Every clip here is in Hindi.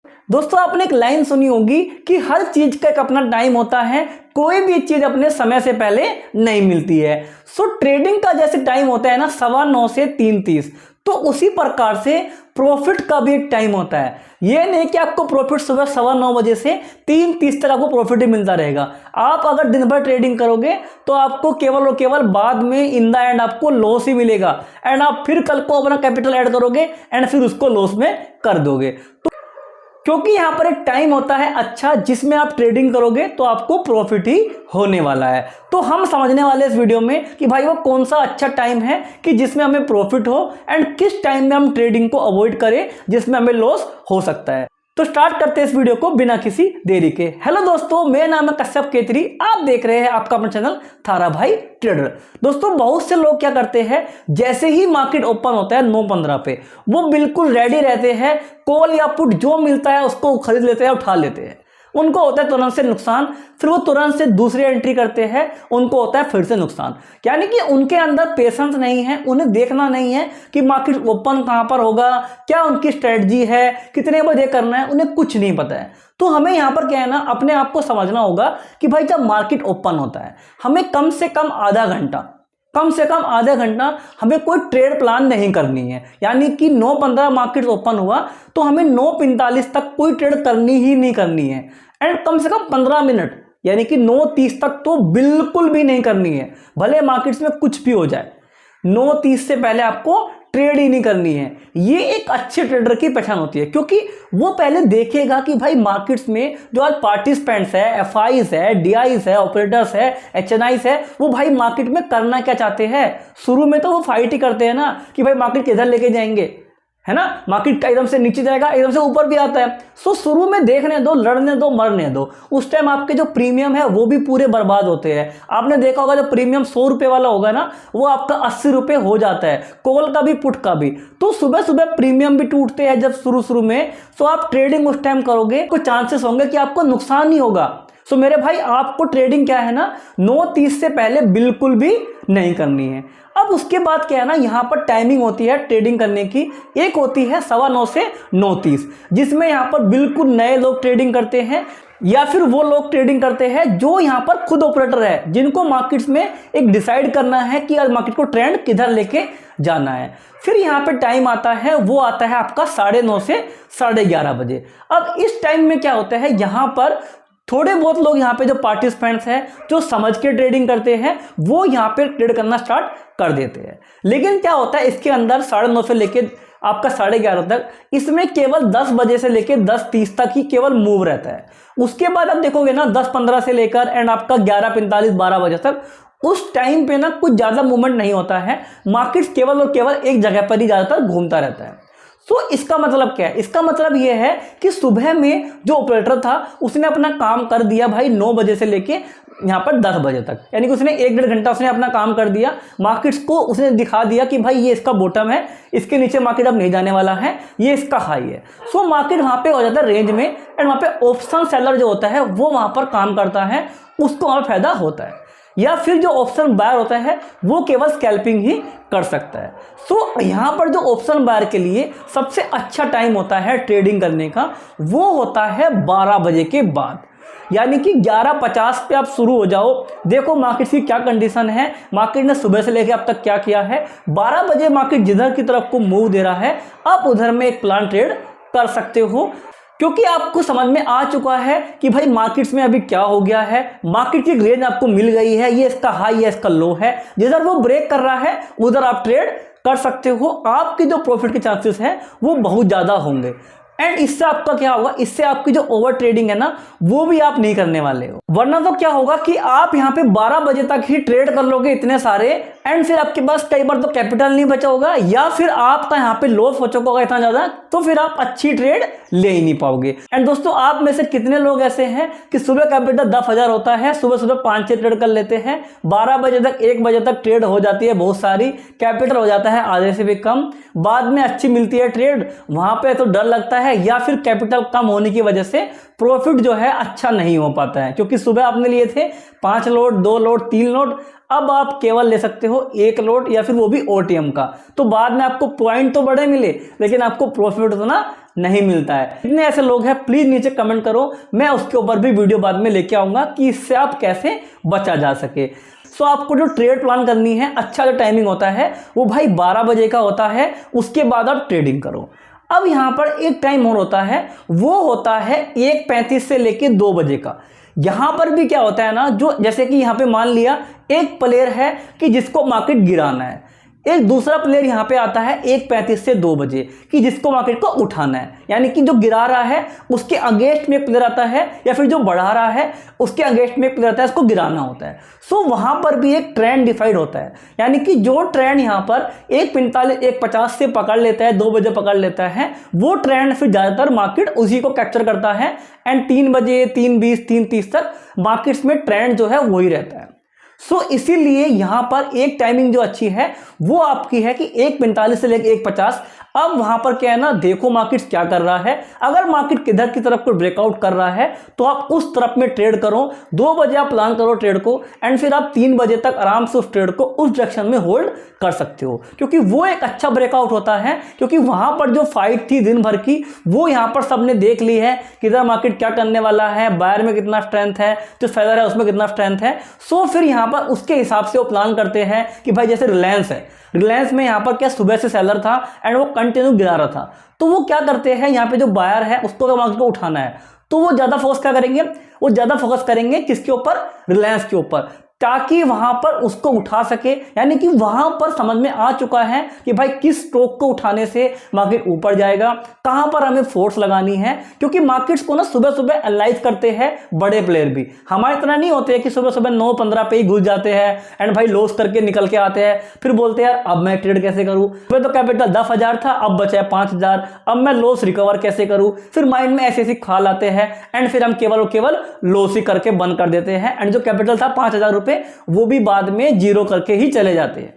दोस्तों आपने एक लाइन सुनी होगी कि हर चीज का एक अपना टाइम होता है, कोई भी चीज अपने समय से पहले नहीं मिलती है। सो ट्रेडिंग का जैसे टाइम होता है ना 9:15 से 3:30, तो उसी प्रकार से प्रॉफिट का भी एक टाइम होता है। ये नहीं कि आपको प्रॉफिट सुबह 9:15 बजे से 3:30 तक आपको प्रॉफिट ही मिलता रहेगा। आप अगर दिन भर ट्रेडिंग करोगे तो आपको केवल और केवल बाद में इन द एंड आपको लॉस ही मिलेगा, एंड आप फिर कल को अपना कैपिटल ऐड करोगे एंड फिर उसको लॉस में कर दोगे। तो क्योंकि यहां पर एक टाइम होता है अच्छा जिसमें आप ट्रेडिंग करोगे तो आपको प्रॉफिट ही होने वाला है। तो हम समझने वाले इस वीडियो में कि भाई वो कौन सा अच्छा टाइम है कि जिसमें हमें प्रॉफिट हो, एंड किस टाइम में हम ट्रेडिंग को अवॉइड करें जिसमें हमें लॉस हो सकता है। तो स्टार्ट करते हैं इस वीडियो को बिना किसी देरी के। हेलो दोस्तों, मेरा नाम है कश्यप केतरी, आप देख रहे हैं आपका अपना चैनल थारा भाई ट्रेडर। दोस्तों बहुत से लोग क्या करते हैं, जैसे ही मार्केट ओपन होता है 9:15 पे वो बिल्कुल रेडी रहते हैं, कॉल या पुट जो मिलता है उसको खरीद लेते हैं, उठा लेते हैं। उनको होता है तुरंत से नुकसान, फिर वो तुरंत से दूसरी एंट्री करते हैं, उनको होता है फिर से नुकसान। यानी कि उनके अंदर पेशेंस नहीं है, उन्हें देखना नहीं है कि मार्केट ओपन कहां पर होगा, क्या उनकी स्ट्रेटजी है, कितने बजे करना है, उन्हें कुछ नहीं पता है। तो हमें यहां पर क्या है ना, अपने आप को समझना होगा कि भाई जब मार्केट ओपन होता है हमें कम से कम आधा घंटा हमें कोई ट्रेड प्लान नहीं करनी है। यानी कि 9:15 मार्केट ओपन हुआ तो हमें 9:45 तक कोई ट्रेड करनी ही नहीं करनी है, एंड कम से कम 15 मिनट यानी कि 9:30 तक तो बिल्कुल भी नहीं करनी है। भले मार्केट्स में कुछ भी हो जाए, 9:30 से पहले आपको ट्रेड ही नहीं करनी है। ये एक अच्छे ट्रेडर की पहचान होती है, क्योंकि वो पहले देखेगा कि भाई मार्केट्स में जो आज पार्टिसिपेंट्स है, एफआईज है, डीआईज है, ऑपरेटर्स है, एचएनआईज है, वो भाई मार्केट में करना क्या चाहते हैं। शुरू में तो वो फाइट ही करते हैं ना कि भाई मार्केट किधर लेके जाएंगे, है ना। मार्केट का एकदम से नीचे जाएगा, एकदम से ऊपर भी आता है। सो शुरू में देखने दो, लड़ने दो, मरने दो। उस टाइम आपके जो प्रीमियम है वो भी पूरे बर्बाद होते हैं। आपने देखा होगा जो प्रीमियम 100 रुपए वाला होगा ना, वो आपका 80 रुपए हो जाता है, कॉल का भी पुट का भी। तो सुबह सुबह प्रीमियम भी टूटते हैं जब शुरू में। सो आप ट्रेडिंग उस टाइम करोगे, कुछ चांसेस होंगे कि आपको नुकसान ही होगा। सो मेरे भाई आपको ट्रेडिंग क्या है ना 9:30 से पहले बिल्कुल भी नहीं करनी है। अब उसके बाद क्या है ना, यहाँ पर टाइमिंग होती है ट्रेडिंग करने की, एक होती है 9:15 से 9:30, जिसमें यहाँ पर बिल्कुल नए लोग ट्रेडिंग करते हैं, या फिर वो लोग ट्रेडिंग करते हैं जो यहाँ पर खुद ऑपरेटर है, जिनको मार्केट्स में एक डिसाइड करना है कि आज मार्केट को ट्रेंड किधर लेके जाना है। फिर यहाँ पे टाइम आता है, वो आता है आपका 9:30 से 11:30 बजे। अब इस टाइम में क्या होता है, यहाँ पर थोड़े बहुत लोग यहाँ पे जो पार्टिसिपेंट्स हैं, जो समझ के ट्रेडिंग करते हैं, वो यहाँ पे ट्रेड करना स्टार्ट कर देते हैं। लेकिन क्या होता है इसके अंदर 9:30 से लेके आपका 11:30 तक, इसमें केवल 10 बजे से लेके 10:30 तक ही केवल मूव रहता है। उसके बाद आप देखोगे ना 10:15 से लेकर एंड आपका 11:45 12 बजे तक, उस टाइम पे ना कुछ ज्यादा मूवमेंट नहीं होता है। मार्केट केवल और केवल एक जगह पर ही ज्यादातर घूमता रहता है। तो इसका मतलब क्या है, इसका मतलब यह है कि सुबह में जो ऑपरेटर था उसने अपना काम कर दिया भाई 9 बजे से लेके यहाँ पर 10 बजे तक, यानी कि उसने 1-1.5 घंटा उसने अपना काम कर दिया। मार्केट्स को उसने दिखा दिया कि भाई ये इसका बॉटम है, इसके नीचे मार्केट अब नहीं जाने वाला है, ये इसका हाई है। सो मार्केट वहाँ पे हो जाता है रेंज में, एंड वहाँ पे ऑप्शन सेलर जो होता है वो वहाँ पर काम करता है, उसको और फायदा होता है। या फिर जो ऑप्शन बायर होता है वो केवल स्कैल्पिंग ही कर सकता है। सो यहाँ पर जो ऑप्शन बायर के लिए सबसे अच्छा टाइम होता है ट्रेडिंग करने का, वो होता है 12 बजे के बाद। यानी कि 11:50 पे आप शुरू हो जाओ। देखो मार्केट की क्या कंडीशन है, मार्केट ने सुबह से लेकर अब तक क्या किया है। 12 बजे मार्केट जिधर की तरफ को मूव दे रहा है, आप उधर में एक प्लान ट्रेड कर सकते हो, क्योंकि आपको समझ में आ चुका है कि भाई मार्केट्स में अभी क्या हो गया है। मार्केट की रेंज आपको मिल गई है, ये इसका हाई है, इसका लो है, जिधर वो ब्रेक कर रहा है उधर आप ट्रेड कर सकते हो। आपकी जो प्रॉफिट के चांसेस हैं वो बहुत ज्यादा होंगे, एंड इससे आपका क्या होगा, इससे आपकी जो ओवर ट्रेडिंग है ना वो भी आप नहीं करने वाले हो। वरना तो क्या होगा कि आप यहाँ पे 12 बजे तक ही ट्रेड कर लोगे इतने सारे, एंड फिर आपके पास कई बार तो कैपिटल नहीं बचा होगा, या फिर आपका यहाँ पे लॉस हो चुका होगा इतना ज्यादा, तो फिर आप अच्छी ट्रेड ले ही नहीं पाओगे। एंड दोस्तों आप में से कितने लोग ऐसे हैं कि सुबह कैपिटल 10,000 होता है, सुबह सुबह 5-6 ट्रेड कर लेते हैं, 12 बजे तक 1 बजे तक ट्रेड हो जाती है बहुत सारी, कैपिटल हो जाता है आधे से भी कम, बाद में अच्छी मिलती है ट्रेड, वहां पे तो डर लगता है, या फिर कैपिटल कम होने की वजह से प्रॉफिट जो है अच्छा नहीं हो पाता है। क्योंकि सुबह आपने लिए थे 5 लोट, 2 लोट, 3 लोट, अब आप केवल ले सकते हो एक लॉट या फिर वो भी ओटीएम का। तो बाद में आपको पॉइंट तो बड़े मिले लेकिन आपको प्रॉफिट उतना नहीं मिलता है। कितने ऐसे लोग हैं प्लीज नीचे कमेंट करो, मैं उसके ऊपर भी वीडियो बाद में लेके आऊंगा कि इससे आप कैसे बचा जा सके। सो आपको जो ट्रेड प्लान करनी है, अच्छा जो टाइमिंग होता है वो भाई 12 बजे का होता है, उसके बाद आप ट्रेडिंग करो। अब यहाँ पर एक टाइम और होता है, वो होता है 1:35 से लेके 2 बजे का। यहां पर भी क्या होता है ना, जो जैसे कि यहां पे मान लिया एक प्लेयर है कि जिसको मार्केट गिराना है, एक दूसरा प्लेयर यहां पे आता है 1:35 से 2 बजे कि जिसको मार्केट को उठाना है। यानी कि जो गिरा रहा है उसके अगेंस्ट में एक प्लेयर आता है, या फिर जो बढ़ा रहा है उसके अगेंस्ट में एक प्लेयर आता है, उसको गिराना होता है। सो वहां पर भी एक ट्रेंड डिफाइड होता है। यानी कि जो ट्रेंड यहां पर 1:45 1:50 से पकड़ लेता है, 2 बजे पकड़ लेता है, वो ट्रेंड फिर ज्यादातर मार्केट उसी को कैप्चर करता है। एंड 3 बजे 3:20 3:30 तक मार्केट्स में ट्रेंड जो है वही रहता है। सो इसीलिए यहां पर एक टाइमिंग जो अच्छी है वो आपकी है कि 1:45 से लेकर 1:50। अब वहां पर क्या है ना, देखो मार्केट क्या कर रहा है। अगर मार्केट किधर की तरफ को ब्रेकआउट कर रहा है तो आप उस तरफ में ट्रेड करो। 2 बजे आप प्लान करो ट्रेड को, एंड फिर आप 3 बजे तक आराम से उस ट्रेड को उस डायरेक्शन में होल्ड कर सकते हो, क्योंकि वो एक अच्छा ब्रेकआउट होता है। क्योंकि वहां पर जो फाइट थी दिन भर की वो यहां पर सबने देख ली है, किधर मार्केट क्या करने वाला है, बायर में कितना स्ट्रेंथ है, जो फेदर है उसमें कितना स्ट्रेंथ है। सो फिर यहां पर उसके हिसाब से वो प्लान करते हैं कि भाई जैसे रिलायंस है, रिलायंस में यहां पर क्या सुबह से सेलर था एंड वो कंटिन्यू गिरा रहा था, तो वो क्या करते हैं, यहाँ पे जो बायर है उसको तो मार्केट को उठाना है, तो वो ज्यादा फोकस क्या करेंगे, वो ज्यादा फोकस करेंगे किसके ऊपर, रिलायंस के ऊपर, ताकि वहां पर उसको उठा सके। यानी कि वहां पर समझ में आ चुका है कि भाई किस स्टॉक को उठाने से मार्केट ऊपर जाएगा, कहां पर हमें फोर्स लगानी है। क्योंकि मार्केट्स को ना सुबह सुबह एनालाइज करते हैं बड़े प्लेयर भी, हमारे इतना नहीं होते हैं कि सुबह सुबह 9:15 पे ही घुस जाते हैं एंड भाई लॉस करके निकल के आते हैं, फिर बोलते हैं यार अब मैं ट्रेड कैसे करूं, सुबह तो कैपिटल 10,000 था अब बचा है 5,000, अब मैं लॉस रिकवर कैसे करूं। फिर माइंड में ऐसे ऐसे ख्याल आते हैं एंड फिर हम केवल लॉस ही करके बंद कर देते हैं, एंड जो कैपिटल था 5,000 रुपए वो भी बाद में जीरो करके ही चले जाते हैं।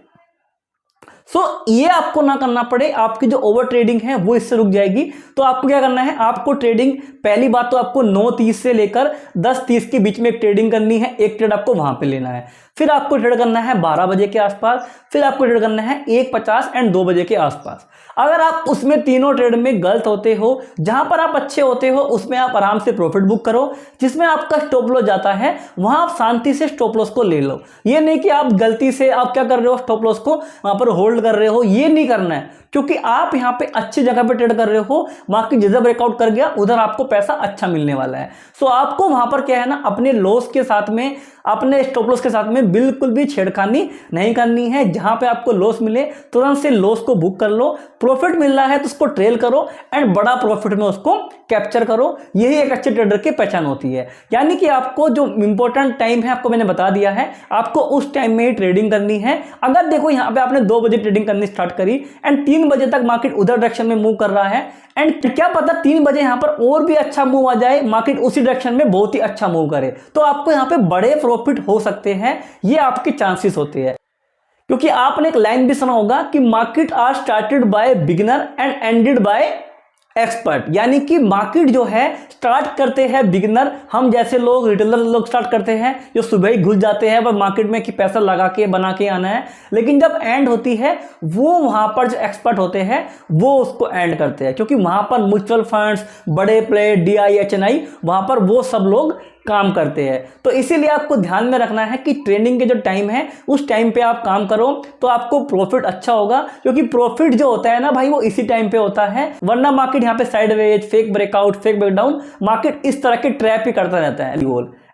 सो ये आपको ना करना पड़े, आपकी जो ओवर ट्रेडिंग है वो इससे रुक जाएगी। तो आपको क्या करना है, आपको ट्रेडिंग पहली बात तो आपको 9:30 से लेकर 10:30 के बीच में एक ट्रेडिंग करनी है, एक ट्रेड आपको वहां पे लेना है। फिर आपको ट्रेड करना है 12 बजे के आसपास, फिर आपको ट्रेड करना है 1:50 एंड 2 बजे के आसपास। अगर आप उसमें तीनों ट्रेड में गलत होते हो, जहां पर आप अच्छे होते हो उसमें आप आराम से प्रॉफिट बुक करो, जिसमें आपका स्टॉप लॉस जाता है वहां आप शांति से स्टॉप लॉस को ले लो। ये नहीं कि आप गलती से आप क्या कर रहे हो, स्टॉप लॉस को वहां पर होल्ड कर रहे हो, ये नहीं करना है। क्योंकि आप यहां पे अच्छी जगह पे ट्रेड कर रहे हो, मार्केट जिधर ब्रेकआउट कर गया उधर आपको पैसा अच्छा मिलने वाला है। सो आपको वहां पर क्या है ना, अपने लॉस के साथ में, अपने स्टॉप लॉस के साथ में बिल्कुल भी छेड़खानी नहीं करनी है। जहां पे आपको लॉस मिले तुरंत से लॉस को बुक कर लो, प्रॉफिट मिल रहा है तो उसको ट्रेल करो एंड बड़ा प्रॉफिट में उसको कैप्चर करो। यही एक अच्छे ट्रेडर की पहचान होती है। यानी कि आपको जो इंपॉर्टेंट टाइम है आपको मैंने बता दिया है, आपको उस टाइम में ही ट्रेडिंग करनी है। अगर देखो यहाँ पे आपने 2 बजे ट्रेडिंग करनी स्टार्ट करी एंड 3 बजे तक मार्केट उधर डायरेक्शन में मूव कर रहा है, एंड क्या पता 3 बजे यहां पर और भी अच्छा मूव आ जाए, मार्केट उसी डायरेक्शन में बहुत ही अच्छा मूव करे, तो आपको यहां पे बड़े प्रॉफिट हो सकते हैं। ये आपके चांसेस होते हैं। क्योंकि आपने एक लाइन भी सुना होगा कि market are started by beginner and ended by expert. यानी कि मार्केट जो है स्टार्ट करते हैं बिगिनर, हम जैसे लोग रिटेलर लोग स्टार्ट करते हैं जो सुबह ही घुस जाते हैं पर मार्केट में कि पैसा लगा के बना के आना है, लेकिन जब एंड होती है वो वहां पर जो एक्सपर्ट होते हैं वो उसको एंड करते हैं। क्योंकि वहां पर म्यूचुअल फंड्स, बड़े प्लेयर, DI HNI, वहां पर वो सब लोग काम करते हैं। तो इसीलिए आपको ध्यान में रखना है कि ट्रेडिंग के जो टाइम है उस टाइम पे आप काम करो तो आपको प्रॉफिट अच्छा होगा। क्योंकि प्रॉफिट जो होता है ना भाई वो इसी टाइम पे होता है, वरना मार्केट यहाँ पे sideways, fake breakout, fake breakdown, market इस तरह के ट्रैप ही करता रहता है।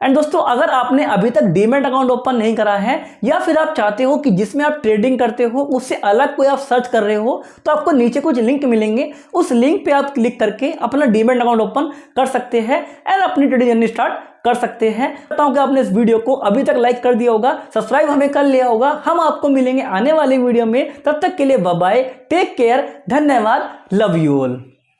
एंड दोस्तों अगर आपने अभी तक डीमैट अकाउंट ओपन नहीं करा है, या फिर आप चाहते हो कि जिसमें आप ट्रेडिंग करते हो उससे अलग कोई आप सर्च कर रहे हो, तो आपको नीचे कुछ लिंक मिलेंगे, उस लिंक पे आप क्लिक करके अपना डीमैट अकाउंट ओपन कर सकते हैं एंड अपनी ट्रेडिंग जर्नी स्टार्ट कर सकते हैं। बताऊं कि आपने इस वीडियो को अभी तक लाइक कर दिया होगा, सब्सक्राइब हमें कर लिया होगा। हम आपको मिलेंगे आने वाले वीडियो में, तब तक के लिए बाय बाय, टेक केयर, धन्यवाद, लव यू ऑल।